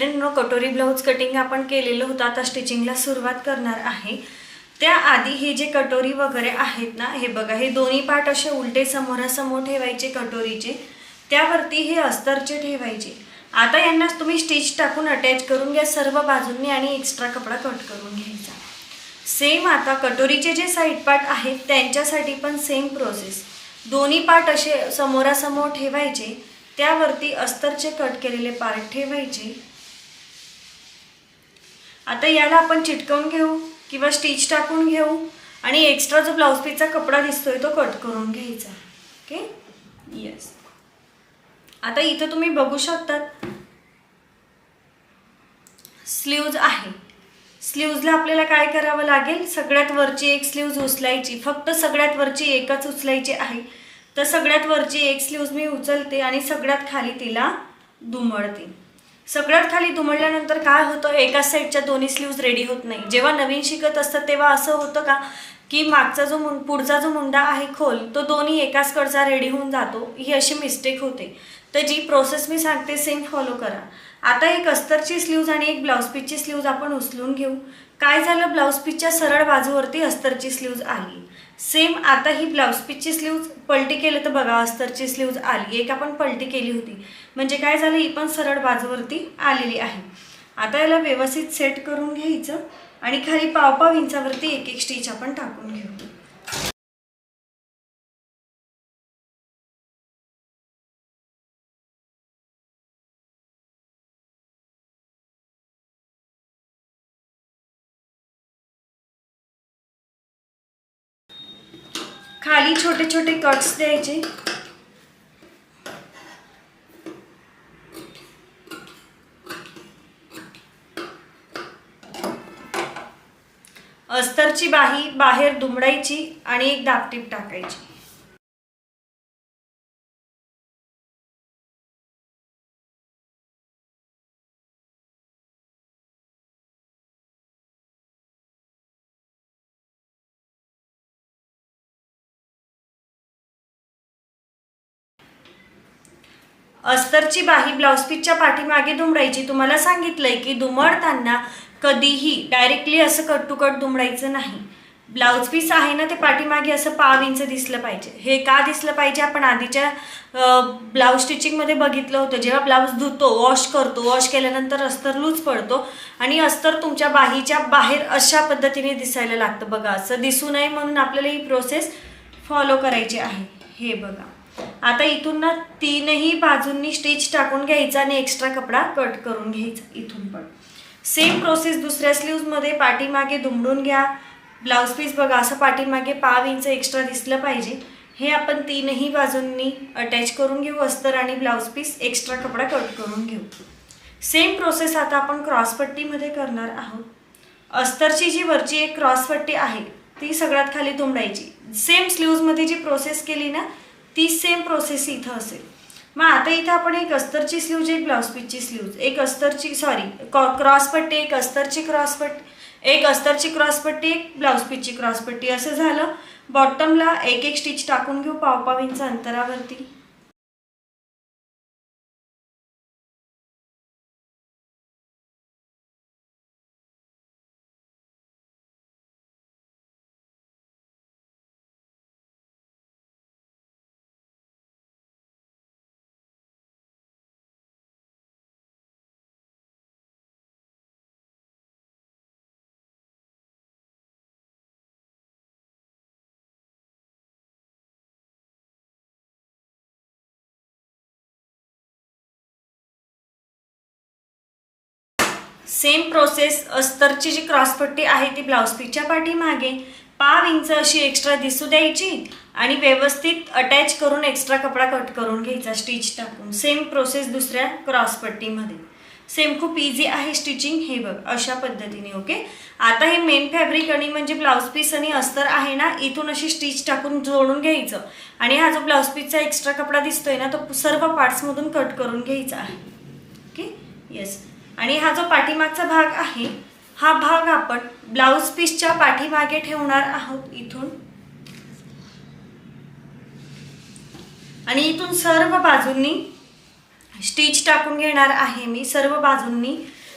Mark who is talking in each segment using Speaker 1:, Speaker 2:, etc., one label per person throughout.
Speaker 1: मैत्रिणींनो, कटोरी blouse cutting आपण केलेलं होतं. आता स्टिचिंगला सुरुवात करणार आहे. त्याआधी हे जे कटोरी वगैरे आहेत ना, हे बघा, हे दोन्ही पार्ट असे उलटे समोरासमोर ठेवायचे कटोरीचे. त्यावरती हे अस्तरचे ठेवायचे. आता यांना तुम्ही स्टिच टाकून अटॅच करून घ्या सर्व बाजूंनी आणि एक्स्ट्रा कपडा कट करून घ्यायचा. सेम आता कटोरीचे जे साईड पार्ट आहेत त्यांच्यासाठी पण सेम प्रोसेस. दोन्ही पार्ट असे समोरासमोर ठेवायचे. त्यावरती अस्तरचे कट केलेले पार्ट ठेवायचे. आता याला आपण चिटकवून घेऊ किंवा स्टिच टाकून घेऊ आणि एक्स्ट्रा जो ब्लाउज पीसचा कपडा दिसतोय तो कट करून घ्यायचा. Okay, yes. आता इथं तुम्ही बघू शकतात स्लीव्ज आहे. स्लीव्जला आपल्याला काय करावं लागेल, सगळ्यात वरची एक स्लीव्ज उचलायची. फक्त सगळ्यात वरची एकच उचलायची आहे. तर सगळ्यात वरची एक स्लीव्ज मी उचलते आणि सगळ्यात खाली तिला दुमडते. सगळ्यात खाली दुमडल्यानंतर काय होतं, एका साईडच्या दोन्ही स्लीव्ज रेडी होत नाही. जेव्हा नवीन शिकत असतं तेव्हा असं होतं का की मागचा जो पुढचा जो मुंडा आहे खोल तो दोन्ही एकाच कडचा रेडी होऊन जातो. ही अशी मिस्टेक होते. तर जी प्रोसेस मी सांगते सेम फॉलो करा. आता एक अस्तरची स्लीव्ज आणि एक ब्लाउज पीसची स्लीव्ज आपण उचलून घेऊ. काय झालं, ब्लाउज पीसच्या सरळ बाजूवरती अस्तरची स्लीव्ज आली. सेम आता ही ब्लाउज पीसची स्लीव्ज पलटी केलं तर बघा अस्तरची स्लीव्ज आली. एक आपण पलटी केली होती म्हणजे काय झालं, ही पण सरळ बाजूवरती आलेली आहे. आता याला व्यवस्थित सेट करून घ्यायचं आणि खाली पाव इंचावरती एक एक स्टिच आपण टाकून घेऊ. खाली छोटे छोटे कट्स द्यायचे. अस्तरची बाही बाहेर दुमडायची आणि एक दाबटीप टाकायची. अस्तरची बाही ब्लाउज पीसच्या पाठीमागे दुमडायची. तुम्हाला सांगितलंय की दुमडताना कधीही डायरेक्टली असं कट टू कट दुमडायचं नाही. ब्लाउज पीस आहे ना ते पाठीमागे असं पाव इंच दिसलं पाहिजे. हे का दिसलं पाहिजे, आपण आधीच्या ब्लाउज स्टिचिंगमध्ये बघितलं होतं. जेव्हा ब्लाउज धुतो, वॉश करतो, वॉश केल्यानंतर अस्तर लूज पडतो आणि अस्तर तुमच्या बाहीच्या बाहेर अशा पद्धतीने दिसायला लागतं. बघा, असं दिसू नये म्हणून आपल्याला ही प्रोसेस फॉलो करायची आहे. हे बघा, आता इथून ना तीनही बाजूंनी स्टिच टाकून घ्यायचा आणि एक्स्ट्रा कपडा कट करून घ्यायचा. इथून पण सेम प्रोसेस दुसऱ्या स्लीव्जमध्ये पाठीमागे दुमडून घ्या. ब्लाउज पीस बघा असं पाठीमागे पाव इंच एक्स्ट्रा दिसलं पाहिजे. हे आपण तीनही बाजूंनी अटॅच करून घेऊ अस्तर आणि ब्लाउज पीस. एक्स्ट्रा कपडा कट करून घेऊ. सेम प्रोसेस आता आपण क्रॉसपट्टीमध्ये करणार आहोत. अस्तरची जी वरची एक क्रॉसपट्टी आहे ती सगळ्यात खाली दुमडायची. सेम स्लीव्जमध्ये जी प्रोसेस केली ना ती सेम प्रोसेस इथं असेल. मग आता इथं आपण एक अस्तरची स्लीव्ज, एक ब्लाउज पीसची स्लीव्ज, एक अस्तरची क्रॉसपट्टी, एक अस्तरची क्रॉसपट्टी, एक अस्तरची क्रॉसपट्टी, एक ब्लाउज पीसची क्रॉसपट्टी असं झालं. बॉटमला एक एक स्टिच टाकून घेऊ पाव इंच अंतरावरती. सेम प्रोसेस, अस्तरची जी क्रॉसपट्टी आहे ती ब्लाउज पीसच्या पाठीमागे पाव इंच अशी एक्स्ट्रा दिसू द्यायची आणि व्यवस्थित अटॅच करून एक्स्ट्रा कपडा कट करून घ्यायचा स्टिच टाकून. सेम प्रोसेस दुसऱ्या क्रॉसपट्टीमध्ये. सेम खूप इझी आहे स्टिचिंग. हे बघ अशा पद्धतीने. ओके, आता हे मेन फॅब्रिक आणि म्हणजे ब्लाउज पीस आणि अस्तर आहे ना, इथून अशी स्टिच टाकून जोडून घ्यायचं आणि हा जो ब्लाउज पीसचा एक्स्ट्रा कपडा दिसतोय ना तो सर्व पार्ट्समधून कट करून घ्यायचा आहे. Okay, yes. आणि हा जो पाठीमागचा भाग आहे हा भाग आपण ब्लाउज पीसच्या पाठीमागे ठेवणार आहोत इथून. आणि इथून सर्व बाजूंनी स्टिच टाकून घेणार आहे मी सर्व बाजूंनी,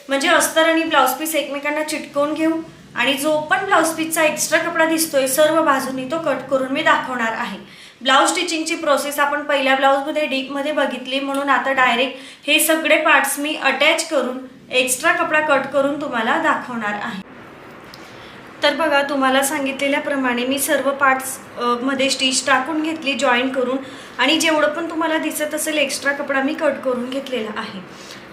Speaker 1: म्हणजे अस्तर आणि ब्लाउज पीस एकमेकांना चिटकवून घेऊ आणि जो पण ब्लाउज पीसचा एक्स्ट्रा कपडा दिसतोय सर्व बाजूंनी तो कट करून मी दाखवणार आहे। ब्लाउज स्टिचिंगची प्रोसेस आपण पहिल्या ब्लाउजमध्ये डीपमध्ये बघितली, म्हणून आता डायरेक्ट हे सगळे पार्ट्स मी अटॅच करून एक्स्ट्रा कपडा कट करून तुम्हाला दाखवणार आहे। तर बघा, तुम्हाला सांगितलेल्याप्रमाणे मी सर्व पार्ट्स मध्ये स्टिच टाकून घेतली जॉईन करून, आणि जेवढं पण तुम्हाला दिसत असेल एक्स्ट्रा कपडा मी कट करून घेतलेला आहे।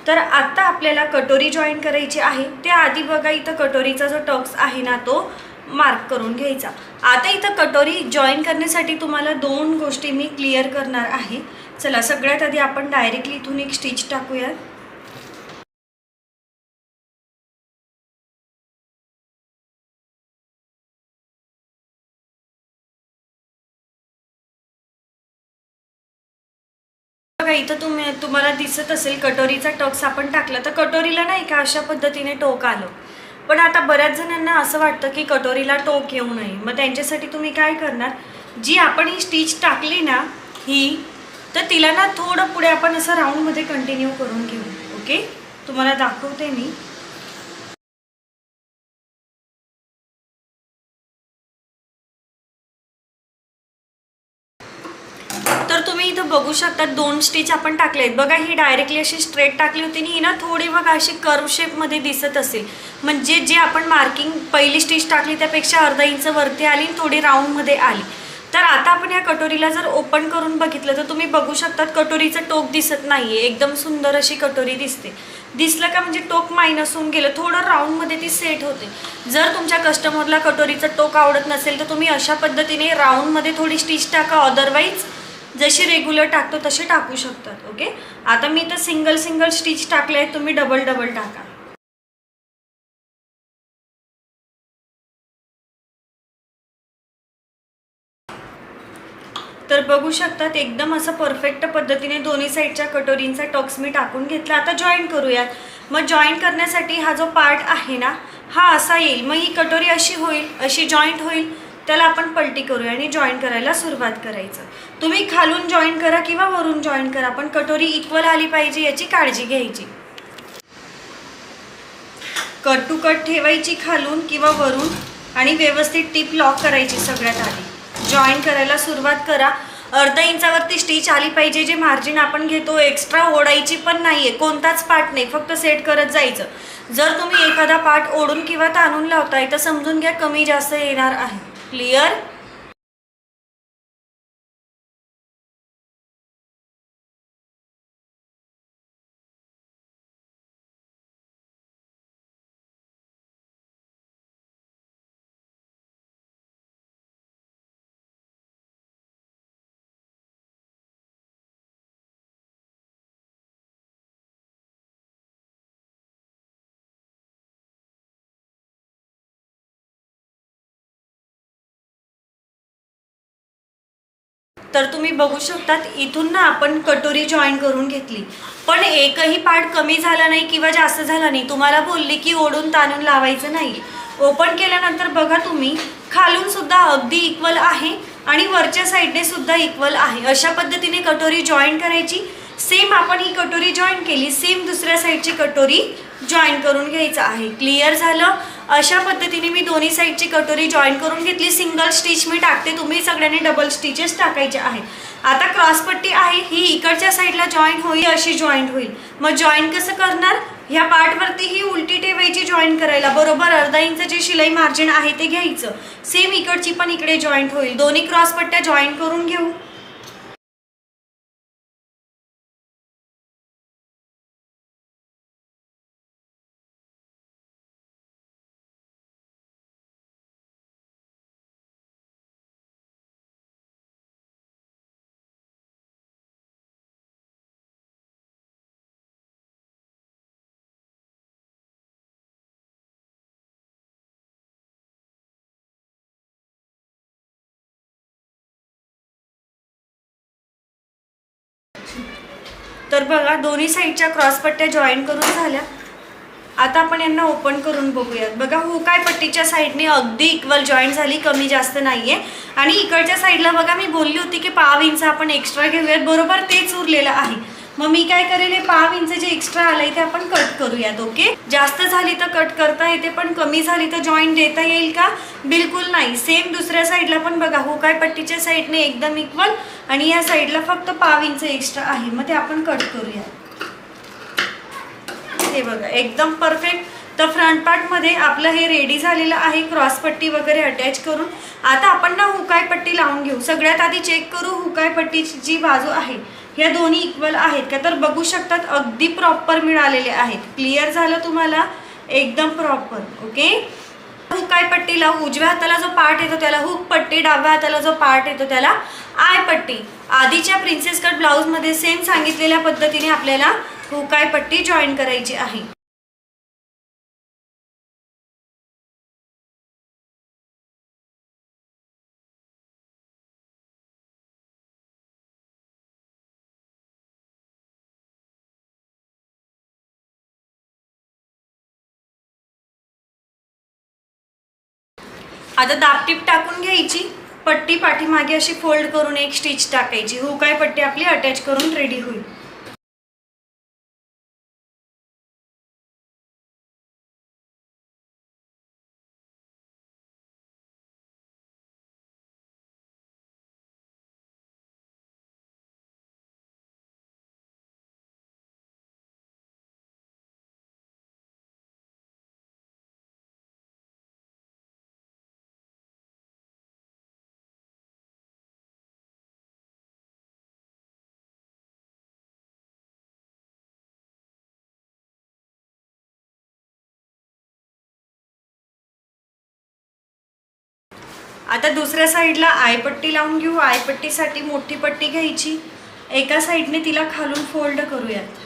Speaker 1: तर आता आपल्याला कटोरी जॉईन करायची आहे। त्याआधी बघा, इथं कटोरीचा जो टक्स आहे ना तो मार्क करून घ्यायचा। आता इथं कटोरी जॉईन करण्यासाठी तुम्हाला दोन गोष्टी मी क्लिअर करणार आहे। चला, सगळ्यात आधी आपण डायरेक्टली इथून एक स्टिच टाकूया। बघा, इथं तुम्हाला दिसत असेल कटोरीचा टक्स आपण टाकला, तर कटोरीला नाही का अशा पद्धतीने टोक आलं। पण आता बऱ्याच जणांना असं वाटतं की कटोरीला टोक येऊ नये, मग त्यांच्यासाठी तुम्ही काय करणार, जी आपण ही स्टिच टाकली ना ही, तर तिला ना थोडं पुढे आपण असं राऊंडमध्ये कंटिन्यू करून घेऊ। ओके, तुम्हाला दाखवते मी। तर तुम्ही इथं बघू शकता दोन स्टिच आपण टाकले आहेत। बघा, ही डायरेक्टली अशी स्ट्रेट टाकली होती आणि ही ना थोडी बघा अशी कर्व शेपमध्ये दिसत असेल, म्हणजे जे आपण मार्किंग पहिली स्टिच टाकली त्यापेक्षा अर्धा इंच वरती आली, थोडी राऊंडमध्ये आली। तर आता आपण या कटोरीला जर ओपन करून बघितलं तर तुम्ही बघू शकतात कटोरीचं टोक दिसत नाहीये, एकदम सुंदर अशी कटोरी दिसते। दिसलं का, म्हणजे टोक मायनस होऊन गेलं, थोडं राऊंडमध्ये ती सेट होते। जर तुमच्या कस्टमरला कटोरीचं टोक आवडत नसेल तर तुम्ही अशा पद्धतीने राऊंडमध्ये थोडी स्टिच टाका, अदरवाईज जशी रेग्युलर टाकतो तसे टाकू शकतात। ओके, आता मी तर सिंगल स्टिच टाकले आहेत, तुम्ही डबल टाका। तर बघू शकतात एकदम असं परफेक्ट पद्धतीने दोन्ही साईडच्या कटोरींचा टक्स मी टाकून घेतला। आता जॉईन करूयात। मग जॉईन करण्यासाठी हा जो पार्ट आहे ना हा असा येईल, मग ही कटोरी अशी होईल, अशी जॉईंट होईल, त्याला आपण पलटी करूया आणि जॉईन करायला सुरुवात करायचं। तुम्ही खालून जॉईन करा किंवा वरून जॉईन करा, पण कटोरी इक्वल आली पाहिजे याची काळजी घ्यायची। कट टू कट ठेवायची खालून किंवा वरून आणि व्यवस्थित टिप लॉक करायची। सगळ्यात आधी जॉईन करायला सुरुवात करा। अर्धा इंचावरती स्टिच आली पाहिजे। जे मार्जिन आपण घेतो एक्स्ट्रा ओढायची पण नाहीये, कोणताच पार्ट नाही, फक्त सेट करत जायचं। जर तुम्ही एखादा पार्ट ओढून किंवा ताणून लावताय तर समजून घ्या कमी जास्त येणार आहे। क्लिअर? तर तुम्ही बघू शकतात इथून ना आपण कटोरी जॉईन करून घेतली, पण एकही पार्ट कमी झाला नाही किंवा जास्त झाला नाही। तुम्हाला बोलली की ओढून ताणून लावायचं नाही। ओपन केल्यानंतर बघा तुम्ही खालून सुद्धा अगदी इक्वल आहे आणि वरच्या साईडने सुद्धा इक्वल आहे। अशा पद्धतीने कटोरी जॉईन करायची। सेम आपण ही कटोरी जॉईन केली, सेम दुसऱ्या साईडची कटोरी जॉईन करून घ्यायचं आहे। क्लिअर झालं? अशा पद्धतीने मी दोन्ही साईडची कटोरी जॉईन करून घेतली। सिंगल स्टिच मी टाकते, तुम्ही सगळ्यांनी डबल स्टिचेस टाकायचे आहेत। आता क्रॉस पट्टी आहे ही इकडच्या साईडला जॉईन होईल, अशी जॉईंट होईल। मग जॉईन कसं करणार, ह्या पार्टवरती ही उलटी ठेवायची जॉईन करायला, बरोबर अर्धा इंच जे शिलाई मार्जिन आहे ते घ्यायचं। सेम इकडची पण इकडे जॉईंट होईल। दोन्ही क्रॉस पट्ट्या जॉईन करून घेऊ। तर बघा दोन्ही साईडच्या क्रॉस पट्ट्या जॉईन करून झाल्या। आता आपण यांना ओपन करून बघूयात। बघा हुकाय पट्टीच्या साईडने अगदी इक्वल जॉईन झाली, कमी जास्त नाहीये। आणि इकडच्या साईडला बघा मी बोलली होती की पाव इंच आपण एक्स्ट्रा घेऊयात, बरोबर तेच उरलेलं आहे। मग मी काय करेल, हे 5 इंच जे एक्स्ट्रा आलंय ते आपण कट करूयात. ओके, जास्त झाली तर कट करता येते, पण कमी झाली तर जॉईंट देता येईल का? बिलकुल नाही. सेम दुसऱ्या साईडला पण बघा, हुकाय पट्टीच्या साईडने एकदम इक्वल आणि या साईडला फक्त 5 इंच एक्स्ट्रा आहे, मग ते आपण कट करूया. हे बघा एकदम परफेक्ट. तर फ्रंट पार्टमध्ये आपलं हे रेडी झालेलं आहे, क्रॉस पट्टी वगैरे अटॅच करून. आता आपण ना हुकाय पट्टी लावून घेऊ. सगळ्यात आधी चेक करू हुकाय पट्टीची जी बाजू आहे ह्या दोन्ही इक्वल आहेत का. तर बघू शकतात अगदी प्रॉपर मिळालेले आहेत. क्लिअर झालं तुम्हाला? एकदम प्रॉपर. ओके, हुकाय पट्टी लावू. उजव्या हाताला जो पार्ट येतो त्याला हुक पट्टी, डाव्या हाताला जो पार्ट येतो त्याला आय पट्टी. आधीच्या प्रिन्सेस कट ब्लाऊजमध्ये सेम सांगितलेल्या पद्धतीने आपल्याला हुकाय पट्टी जॉईन करायची आहे. आता दाबटीप टाकून घ्यायची, पट्टी पाठीमागे अशी फोल्ड करून एक स्टिच टाकायची. हुकाय पट्टी आपली अटॅच करून रेडी होईल. आता दुसऱ्या साईडला आयपट्टी लावून घेऊ. आयपट्टीसाठी मोठी पट्टी घ्यायची, एका साईडने तिला खालून फोल्ड करूयात.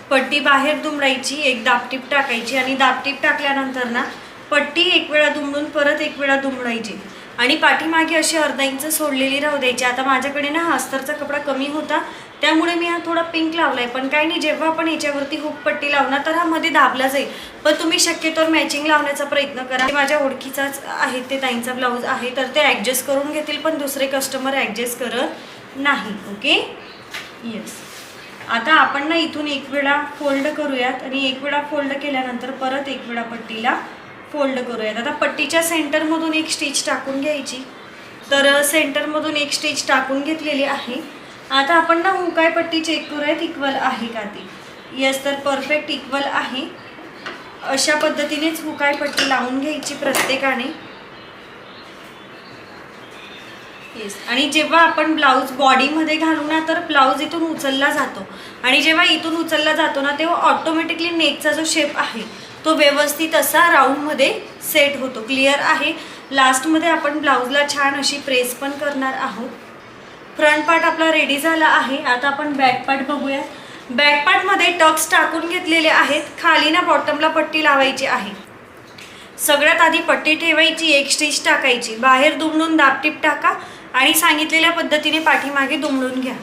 Speaker 1: पट्टी बाहेर दुमडायची, एक दाबटीप टाकायची आणि दाबटीप टाकल्यानंतर ना पट्टी एक वेळा दुमडून परत एक वेळा दुमडायची आणि पाठीमागे अशी अर्धा इंच सोडलेली राहू द्यायची. आता माझ्याकडे ना हा अस्तरचा कपडा कमी होता त्यामुळे मी हा थोडा पिंक लावलाय, पण काही नाही, जेव्हा आपण याच्यावरती हुक पट्टी लावणार तर हा मध्ये दाबला जाईल. पण तुम्ही शक्यतोवर मॅचिंग लावण्याचा प्रयत्न करा. माझ्या ओळखीचाच आहे, ते ताईंचा ब्लाऊज आहे, तर ते ॲडजस्ट करून घेतील, पण दुसरे कस्टमर ॲडजस्ट करत नाही. Okay, yes. आता आपण ना इथून एक वेळा फोल्ड करूयात आणि एक वेळा फोल्ड केल्यानंतर परत एक वेळा पट्टीला फोल्ड करूयात. आता पट्टीच्या सेंटरमधून एक स्टिच टाकून घ्यायची. तर सेंटरमधून एक स्टिच टाकून घेतलेली आहे. आता आपण ना हुकाय पट्टी चेक करूयात इक्वल आहे का ती. येस, तर परफेक्ट इक्वल आहे. अशा पद्धतीनेच हुकाय पट्टी लावून घ्यायची प्रत्येकाने. येस, आणि जेव्हा आपण ब्लाऊज बॉडीमध्ये घालू ना तर ब्लाऊज इथून उचलला जातो आणि जेव्हा इथून उचलला जातो ना तेव्हा ऑटोमॅटिकली नेकचा जो शेप आहे तो व्यवस्थित असा राऊंडमध्ये सेट होतो. क्लिअर आहे? लास्टमध्ये आपण ब्लाऊजला छान अशी प्रेस पण करणार आहोत. फ्रंट पार्ट आपला रेडी झाला आहे. आता आपण बॅक पार्ट बघूया. बॅक पार्टमध्ये टक्स टाकून घेतलेले आहेत. खाली ना बॉटमला पट्टी लावायची आहे. सगळ्यात आधी पट्टी ठेवायची, एक स्टिच टाकायची, बाहेर दुमडून दाबटीप टाका आणि सांगितलेल्या पद्धतीने पाठीमागे दुमडून घ्या.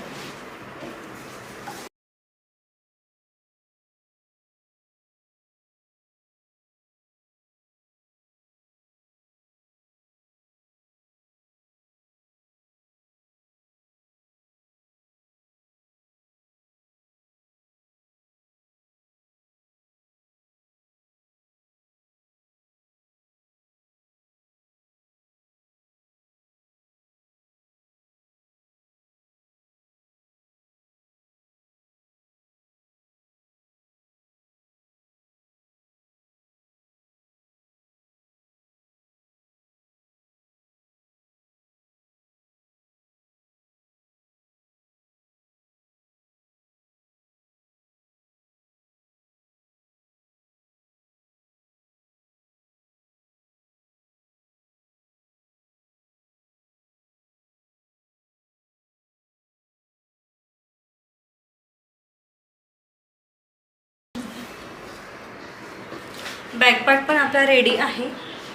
Speaker 1: बॅक पार्ट पण आपला रेडी आहे.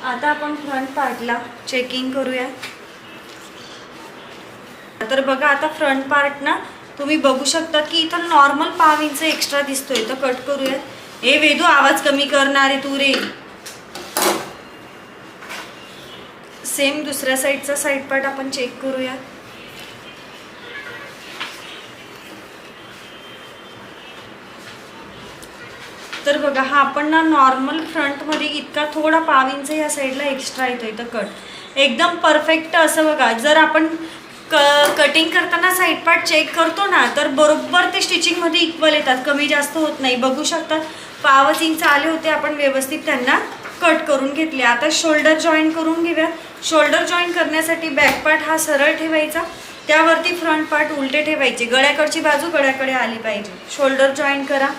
Speaker 1: आता आपण फ्रंट पार्टला चेकिंग करूया. तर बघा आता फ्रंट पार्ट ना तुम्ही बघू शकता की इथं नॉर्मल 5 इंच एक्स्ट्रा दिसतोय. तर कट करूया. हे वेदू आवाज कमी करणार आहे तू रे. सेम दुसऱ्या साईडचा साईड पार्ट आपण चेक करूया. तर बघा हा आपण ना नॉर्मल फ्रंटमध्ये इतका थोडा 5 इंच या साईडला एक्स्ट्रा येतो. इथं कट एकदम परफेक्ट असं बघा. जर आपण कटिंग करताना साईड पार्ट चेक करतो ना तर बरोबर ते स्टिचिंगमध्ये इक्वल येतात, कमी जास्त होत नाही. बघू शकता 5 इंच आले होते, आपण व्यवस्थित त्यांना कट करून घेतले. आता शोल्डर जॉईन करून घेऊया. शोल्डर जॉईन करण्यासाठी बॅक पार्ट हा सरळ ठेवायचा, त्यावरती फ्रंट पार्ट उलटे ठेवायचे. गळ्याकडची बाजू गळ्याकडे आली पाहिजे. शोल्डर जॉईन करा.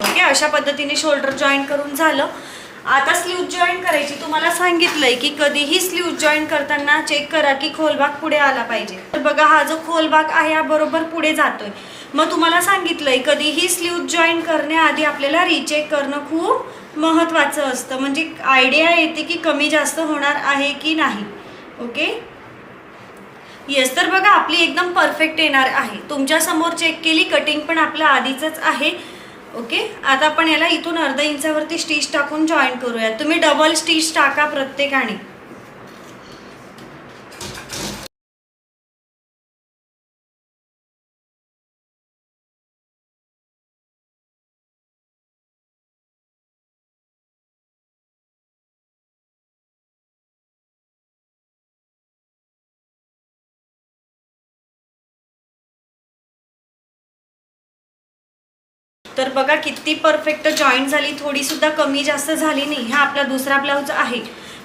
Speaker 1: ओके, अशा पद्धतीने शोल्डर जॉईन करून झालं. आता स्लीव जॉईन करायची. तुम्हाला सांगितलंय की कधीही स्लीव जॉईन करताना चेक करा की खोलभाग पुढे आला पाहिजे. तर बघा हा जो खोलभाग आहे हा बरोबर पुढे जातोय. मग तुम्हाला सांगितलंय कधीही स्लीव जॉईन करण्याआधी आपल्याला रिचेक करणं खूप महत्त्वाचं असतं. म्हणजे आयडिया येते की कमी जास्त होणार आहे की नाही. Okay, yes. तर बघा आपली एकदम परफेक्ट येणार आहे. तुमच्या समोर चेक केली, कटिंग पण आपलं आधीच आहे. ओके, आता आपण याला इथून अर्धा इंचावरती स्टिच टाकून जॉईन करूया. तुम्ही डबल स्टिच टाका प्रत्येकाने. तर बघा किती परफेक्ट जॉईंट झाली, थोडी सुद्धा कमी जास्त झाली नाही. हा आपला दुसरा ब्लाऊज आहे.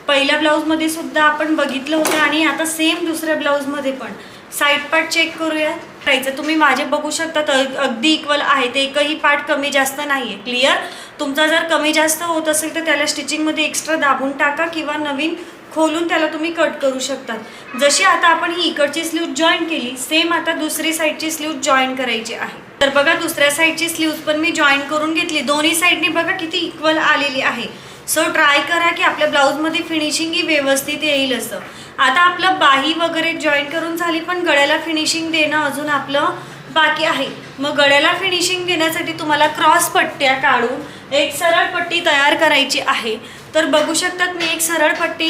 Speaker 1: पहिल्या ब्लाऊजमध्ये सुद्धा आपण बघितलं होतं आणि आता सेम दुसऱ्या ब्लाऊजमध्ये पण साईड पार्ट चेक करूया. करायचं तुम्ही माझे बघू शकता अगदी इक्वल आहेत, एकही पार्ट कमी जास्त नाही आहे. क्लिअर. तुमचा जर कमी जास्त होत असेल तर त्याला स्टिचिंगमध्ये एक्स्ट्रा दाबून टाका किंवा नवीन खोलून त्याला तुम्ही कट करू शकता. जशी आता आपण ही इकडची स्लीव जॉईन केली, सेम आता दुसरी साईडची स्लीव जॉईन करायची आहे. तर बघा दुसऱ्या साईडची स्लीव्ज पण मी जॉईन करून घेतली. दोन्ही साईडनी बघा किती इक्वल आलेली आहे. सो ट्राय करा की आपल्या ब्लाऊजमध्ये फिनिशिंग ही व्यवस्थित येईल असं. आता आपलं बाही वगैरे जॉईन करून झाली, पण गळ्याला फिनिशिंग देणं अजून आपलं बाकी आहे. मग गळ्याला फिनिशिंग देण्यासाठी तुम्हाला क्रॉस पट्ट्या काढून एक सरळ पट्टी तयार करायची आहे. तर बघू शकतात मी एक सरळ पट्टी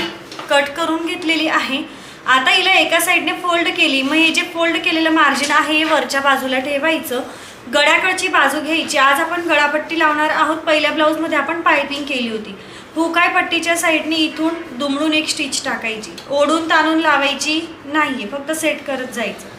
Speaker 1: कट करून घेतलेली आहे. आता हिला एका साईडने फोल्ड केली. मग हे जे फोल्ड केलेलं मार्जिन आहे हे वरच्या बाजूला ठेवायचं. गळ्याकडची बाजू घ्यायची. आज आपण गळापट्टी लावणार आहोत. पहिल्या ब्लाऊजमध्ये आपण पायपिंग केली होती. हुकाय पट्टीच्या साईडने इथून दुमडून एक स्टिच टाकायची. ओढून ताणून लावायची नाहीये, फक्त सेट करत जायचं.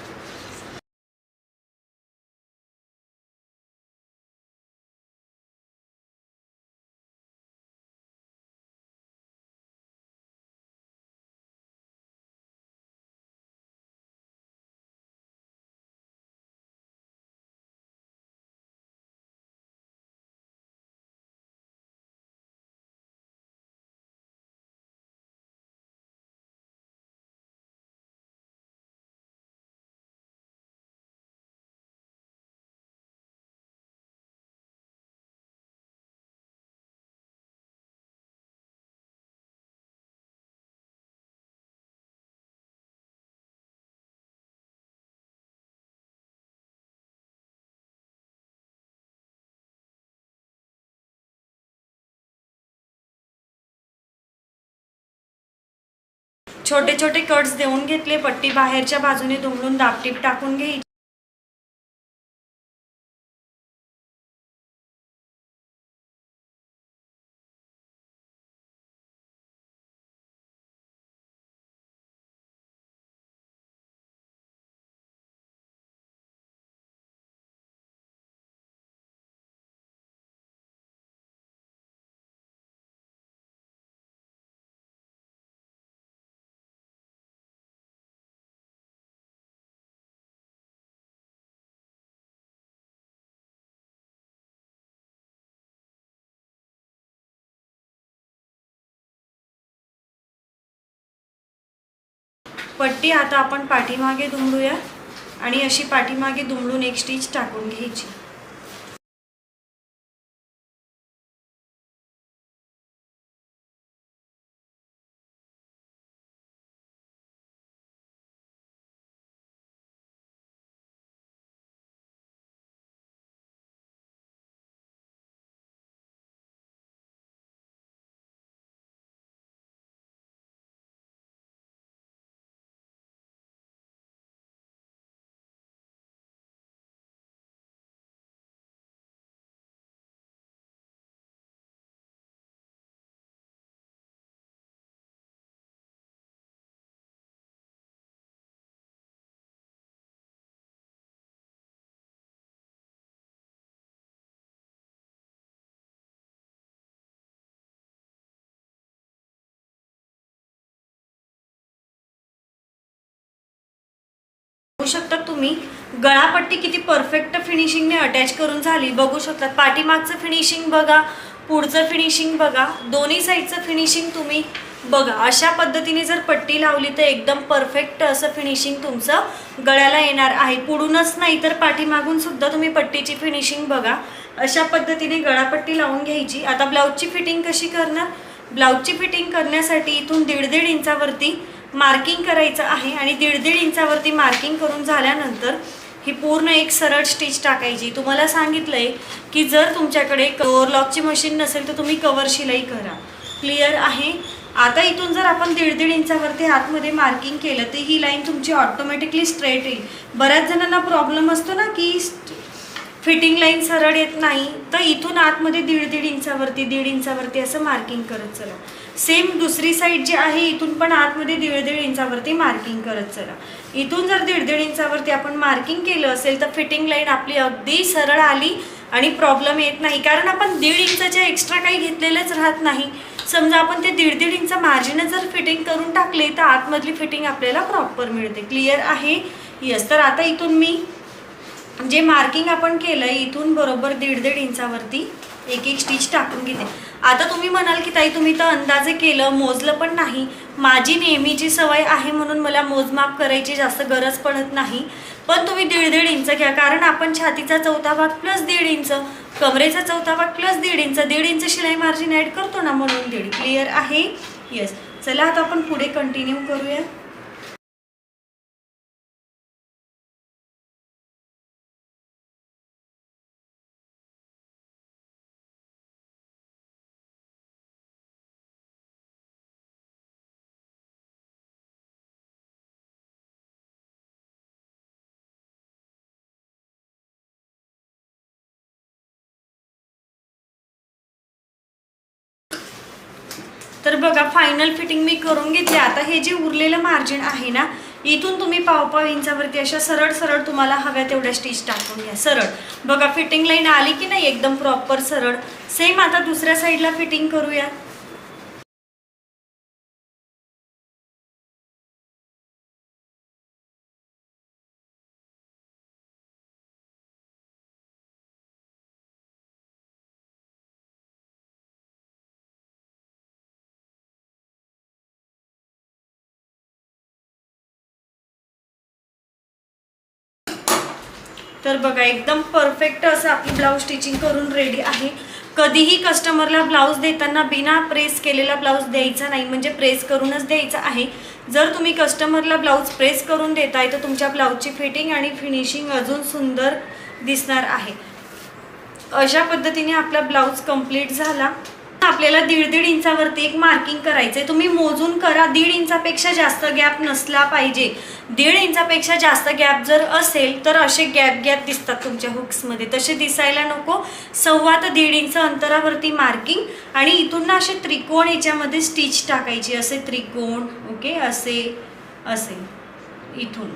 Speaker 1: छोटे छोटे कट्स देऊन घेतले. पट्टी बाहेरच्या बाजूने दुमडून दाबटीप टाकून घ्यायची. पट्टी आता आपण पाठीमागे दुमडूया आणि अशी पाठीमागे दुमडून एक स्टिच टाकून घ्यायची। बघू शकता तुम्ही गळापट्टी किती परफेक्ट फिनिशिंगने अटॅच करून झाली। बघू शकता पाठीमागचं फिनिशिंग बघा, पुढचं फिनिशिंग बघा, दोन्ही साईडचं फिनिशिंग तुम्ही बघा। अशा पद्धतीने जर पट्टी लावली तर एकदम परफेक्ट असं फिनिशिंग तुमचं गळ्याला येणार आहे। पुढूनच नाही तर पाठीमागून सुद्धा तुम्ही पट्टीची फिनिशिंग बघा। अशा पद्धतीने गळापट्टी लावून घ्यायची। आता ब्लाऊजची फिटिंग कशी करणार? ब्लाऊजची फिटिंग करण्यासाठी इथून 1.5 इंचावरती मार्किंग करायचं आहे आणि 1.5 इंचावरती मार्किंग करून झाल्यानंतर ही पूर्ण एक सरळ स्टिच टाकायची। तुम्हाला सांगितलंय की जर तुमच्याकडे ओव्हरलॉकची मशीन नसेल तर तुम्ही कवर शिलाई करा। क्लिअर आहे? आता इथून जर आपण 1.5 इंचावरती आतमध्ये मार्किंग केलं तर ही लाईन तुमची ऑटोमॅटिकली स्ट्रेट येईल। बऱ्याच जणांना प्रॉब्लेम असतो ना की फिटिंग लाईन सरळ येत नाही, तर इथून आतमध्ये 1.5 इंचावरती 1.5 इंचावरती असं मार्किंग करत चला। सेम दुसरी साईड जी आहे इथून पण आतमध्ये 1.5 इंचावरती मार्किंग करत चला। इथून जर 1.5 इंचावरती आपण मार्किंग केलं असेल तर फिटिंग लाईन आपली अगदी सरळ आली आणि प्रॉब्लेम येत नाही, कारण आपण 1.5 इंचाच्या एक्स्ट्रा काही घेतलेलंच राहत नाही। समजा आपण ते 1.5 इंच मार्जिन जर फिटिंग करून टाकले तर आतमधली फिटिंग आपल्याला प्रॉपर मिळते। क्लिअर आहे? यस। तर आता इथून मी जे मार्किंग आपण केलं इथून बरोबर 1.5 इंचावरती एक एक स्टिच टाकून घेते। आता तुम्ही म्हणाल की ताई तुम्ही तर अंदाजे केलं, मोजलं पण नाही। माझी नेहमीची सवय आहे म्हणून मला मोजमाप करायची जास्त गरज पडत नाही, पण तुम्ही 1.5 इंच घ्या, कारण आपण छातीचा चौथा भाग प्लस 1.5 इंच, कमरेचा चौथा भाग प्लस 1.5 इंच, 1.5 इंच शिलाई मार्जिन ॲड करतो ना म्हणून 1.5। क्लिअर आहे? यस। चला आता आपण पुढे कंटिन्यू करूया। तर बघा फायनल फिटिंग मी करून घेतली। आता हे जे उरलेलं मार्जिन आहे ना इथून तुम्ही पाव इंचावरती अशा सरळ सरळ तुम्हाला हव्या तेवढ्या स्टिच टाकून घ्या। सरळ बघा फिटिंग लाईन आली की नाही एकदम प्रॉपर सरळ। सेम आता दुसऱ्या साईडला फिटिंग करूया। तर बघा एकदम परफेक्ट असं आपली ब्लाऊज स्टिचिंग करून रेडी आहे। कधीही कस्टमरला ब्लाऊज देताना बिना प्रेस केलेला ब्लाऊज द्यायचा नाही, म्हणजे प्रेस करूनच द्यायचा आहे। जर तुम्ही कस्टमरला ब्लाऊज प्रेस करून देताय तर तुमच्या ब्लाऊजची फिटिंग आणि फिनिशिंग अजून सुंदर दिसणार आहे। अशा पद्धतीने आपला ब्लाऊज कंप्लीट झाला। आपल्याला 1.5 इंचावरती एक मार्किंग करायचंय। तुम्ही मोजून करा, 1.5 इंचापेक्षा जास्त गॅप नसला पाहिजे। 1.5 इंचापेक्षा जास्त गॅप जर असेल तर असे गॅप दिसतात तुमच्या हुक्समध्ये, तसे दिसायला नको। 1.25 ते 1.5 इंच अंतरावरती मार्किंग आणि इथून ना असे त्रिकोण याच्यामध्ये स्टिच टाकायची, असे त्रिकोण। ओके, असे असे इथून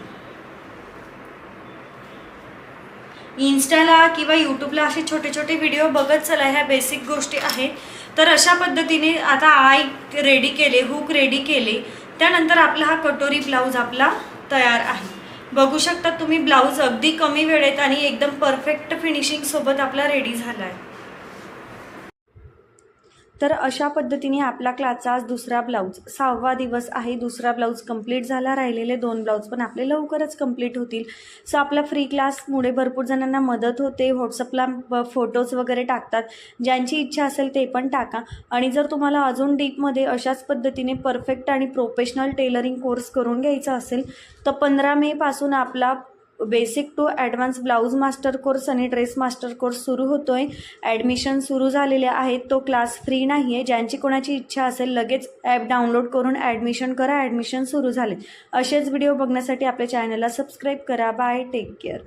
Speaker 1: इंस्टाला किंवा यूट्यूबला असे छोटे छोटे व्हिडिओ बघत चला, ह्या बेसिक गोष्टी आहेत। तर अशा पद्धतीने आता आय रेडी केले, हुक रेडी केले, त्यानंतर आपला हा कटोरी ब्लाऊज आपला तयार आहे। बघू शकता तुम्ही ब्लाऊज अगदी कमी वेळेत आणि एकदम परफेक्ट फिनिशिंग सोबत आपला रेडी झाला आहे।
Speaker 2: तर अशा पद्धतीने आपला क्लासचा आज दुसरा ब्लाऊज 6वा दिवस आहे. दुसरा ब्लाऊज कंप्लीट झाला, राहिलेले 2 ब्लाऊज पण आपले लवकरच कंप्लीट होतील. सो आपला फ्री क्लासमुळे भरपूर जणांना मदत होते. व्हॉट्सअपला फोटोज वगैरे टाकतात. ज्यांची इच्छा असेल ते पण टाका. आणि जर तुम्हाला अजून डीपमध्ये अशाच पद्धतीने परफेक्ट आणि प्रोफेशनल टेलरिंग कोर्स करून घ्यायचा असेल तर 15 मे पासून आपला basic to advance blouse master course आणि ड्रेस मास्टर कोर्स सुरू होतो आहे. ॲडमिशन सुरू झालेले आहेत. तो क्लास फ्री नाही आहे. ज्यांची कोणाची इच्छा असेल लगेच ॲप डाउनलोड करून ॲडमिशन करा. ॲडमिशन सुरू झाले. असेच व्हिडिओ बघण्यासाठी आपल्या चॅनलला सबस्क्राईब करा. Bye, take care.